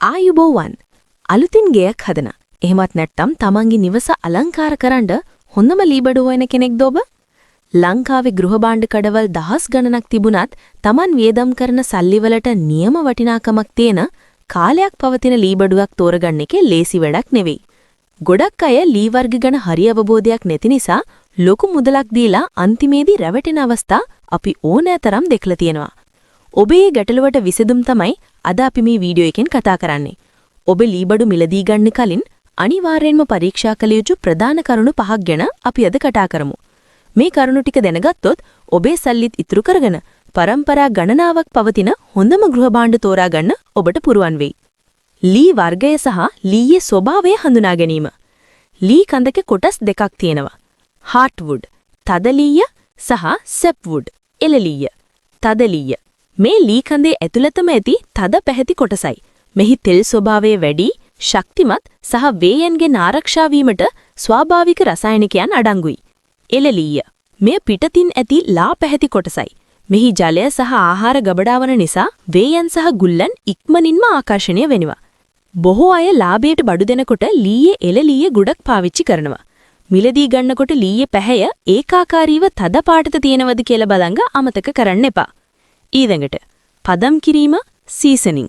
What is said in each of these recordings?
ආයුබෝවන් අලුතින් ගෙයක් හදන. එහෙමත් නැත්නම් තමන්ගේ නිවස අලංකාර කරන්න හොඳම ලීබඩුව වෙන කෙනෙක්ද ඔබ? ලංකාවේ ගෘහ භාණ්ඩ කඩවල් දහස් ගණනක් තිබුණත් තමන් වියදම් කරන සල්ලිවලට නියම වටිනාකමක් තියෙන කාලයක් පවතින ලීබඩුවක් තෝරගන්න එකේ ලේසි වැඩක් නෙවෙයි. ගොඩක් අය ලී වර්ග ගැන හරි අවබෝධයක් නැති නිසා ලොකු මුදලක් දීලා අන්තිමේදී රැවටෙන අවස්ථා අපි ඕනෑතරම් දැකලා තියෙනවා. ඔබේ ගැටලුවට විසඳුම් තමයි අද අපි මේ වීඩියෝ එකෙන් කතා කරන්නේ. ඔබ ලීබඩු මිලදී ගන්න කලින් අනිවාර්යෙන්ම පරීක්ෂා කළ යුතු ප්‍රධාන කරුණු 5ක් ගැන අපි අද කතා කරමු. මේ කරුණු ටික දැනගත්තොත් ඔබේ සල්ලිත් ඉතුරු කරගෙන පරම්පරා ගණනාවක් පවතින හොඳම ගෘහ භාණ්ඩ තෝරා ගන්න ඔබට පුරුවන් වෙයි. ලී වර්ගය සහ ලීයේ ස්වභාවය හඳුනා ගැනීම. ලී කඳක කොටස් දෙකක් තියෙනවා. හાર્ට්වුඩ් තද ලීය සහ සෙප්වුඩ් එළ ලීය තද ලීය. මේ ලී කඳේ ඇතුළතම ඇති තද පැහැති කොටසයි. මෙහි තෙල් ස්වභාවය වැඩි, ශක්තිමත් සහ වේයන්ගෙන් ආරක්ෂා වීමට ස්වාභාවික රසායනිකයන් අඩංගුයි. එළ ලීය. මෙය පිටතින් ඇති ලා පැහැති කොටසයි. මෙහි ජලය සහ ආහාර ගබඩාවන නිසා වේයන් සහ ගුල්ලන් ඉක්මනින්ම ආකර්ෂණය වෙනවා. බොහෝ අය ලාභයට බඩු දෙනකොට ලීයේ එළ ලීය ගොඩක් පාවිච්චි කරනවා. මිලදී ගන්නකොට ලීයේ පැහැය ඒකාකාරීව තද පාටට තියෙනවද කියලා බලංග අමතක කරන්න එපා. ඊළඟට පදම් කිරීම සීසනින්.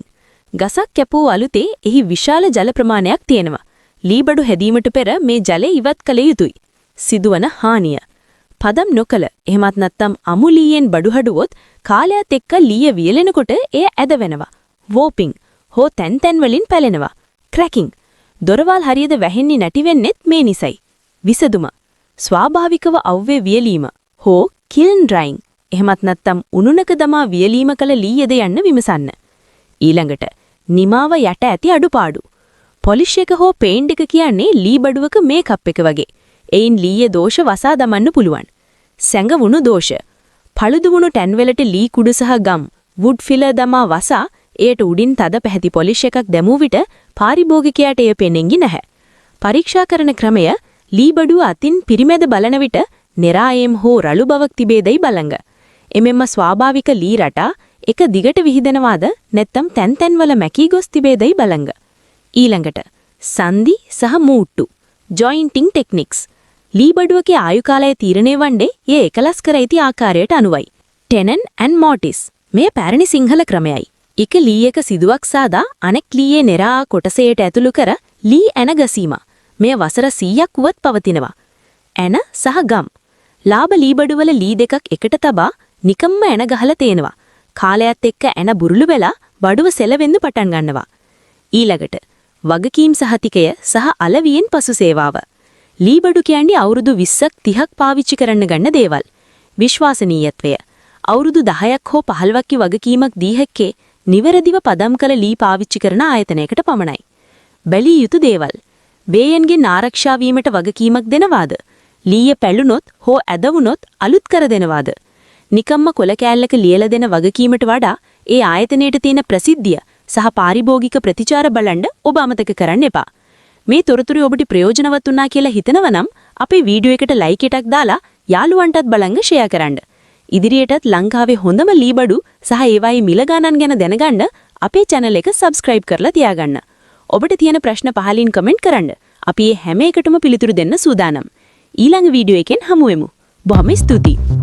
ගසක් කැපූ අලුතේ එහි විශාල ජල ප්‍රමාණයක් තියෙනවා. ලීබඩු හැදීමට පෙර මේ ජලය ඉවත් කළ යුතුයි. සිදුවන හානිය. පදම් නොකළ එහෙමත් නැත්නම් අමු ලීයෙන් බඩු හඩුවොත් කාලයත් එක්ක ලීය වියලෙනකොට එය ඇද වෙනවා. වෝපින් හෝ තැන් වලින් පැලෙනවා. ක්‍රැකින්. දොරවල් හරියට වැහෙන්නේ නැති වෙන්නෙත් මේ නිසයි. විසදුම. ස්වාභාවිකව අව්වේ වියලීම හෝ කිල්න් ඩ්‍රයිං. එහෙමත් නැත්නම් උණුනක දමා වියලීම කළ ලීයද යන්න විමසන්න. ඊළඟට නිමාව යට ඇති අඩුපාඩු. පොලිෂ් එක හෝ පේන්ට් එක කියන්නේ ලී බඩුවක මේකප් එක වගේ. එයින් ලීයේ දෝෂ වසා දමන්න පුළුවන්. සැඟවුණු දෝෂ. පළුදු වුණු ටැන් වලට ලී කුඩු සහ ගම්, වුඩ් ෆිලර් දමා වසා එයට උඩින් තද පැහැති පොලිෂ් එකක් දැමූ විට පාරිභෝගිකයාට එය පෙනෙන්නේ නැහැ. පරීක්ෂා කරන ක්‍රමය ලී බඩුව අතින් පිරිමැද බලන විට නිරායම් හෝ රළු බවක් තිබේදයි බලංග. එමෙම්ම ස්වාභාවික ලී රටා එක දිගට විහිදෙනවාද නැත්නම් තැන් වල මැකී ගොස් තිබේදයි බලංග. ඊළඟට සංදි සහ මූට්ටු ජොයින්ටිං ටෙක්නික්ස්. ලී බඩුවකේ ආයු කාලය තීරණය වන්නේ එය එකලස් කර ඇති ආකාරයට අනුවයි. ටෙනන් ඇන්ඩ් මෝටිස් මේ පැරණි සිංහල ක්‍රමයයි. එක ලී එක සිදුවක් සාදා අනෙක් ලීයේ නිරා කොටසයට ඇතුළු කර ලී ඇන ගසීම. මෙය වසර 100ක් වුවත් පවතිනවා. ඇන සහ ගම්. ලාභ ලී බඩුවල ලී දෙකක් එකට තබා නිකම්ම ඇන ගහලා තේනවා. කාලයත් එක්ක ඇන බුරුළු වෙලා බඩුව සෙලවෙන්න පටන් ගන්නවා. ඊළඟට වගකීම් සහතිකය සහ අලවියෙන් පසු සේවාව. ලී බඩු කියන්නේ අවුරුදු 20ක් 30ක් පාවිච්චි කරන්න ගන්න දේවල්. විශ්වාසනීයත්වය. අවුරුදු 10ක් හෝ 15ක් වගකීමක් දී හැක්කේ නිවැරදිව පදම් කළ ලී පාවිච්චි කරන ආයතනයකට පමණයි. බැලිය යුතු දේවල්. වේයන්ගෙන් ආරක්ෂා වීමට වගකීමක් දෙනවාද? ලීය පැළුනොත් හෝ ඇදවුනොත් අලුත් කර දෙනවාද? නිකම්ම කොළ කෑල්ලක ලියලා දෙන වගකීමට වඩා ඒ ආයතනයට තියෙන ප්‍රසිද්ධිය සහ පාරිභෝගික ප්‍රතිචාර බලන්න ඔබ අමතක කරන්න එපා. මේ තොරතුරු ඔබට ප්‍රයෝජනවත් වුණා කියලා හිතනවා නම් අපේ වීඩියෝ එකට ලයික් එකක් දාලා යාළුවන්ටත් බලංග ෂෙයා කරන්න. ඉදිරියටත් ලංකාවේ හොඳම ලී බඩු සහ ඒවායේ මිල ගණන් ගැන දැනගන්න අපේ channel එක subscribe කරලා තියාගන්න. ඔබට තියෙන ප්‍රශ්න පහලින් කමෙන්ට් කරන්න. අපි හැම එකටම පිළිතුරු දෙන්න සූදානම්. ඊළඟ වීඩියෝ එකෙන් හමු වෙමු. බොහොම ස්තුතියි.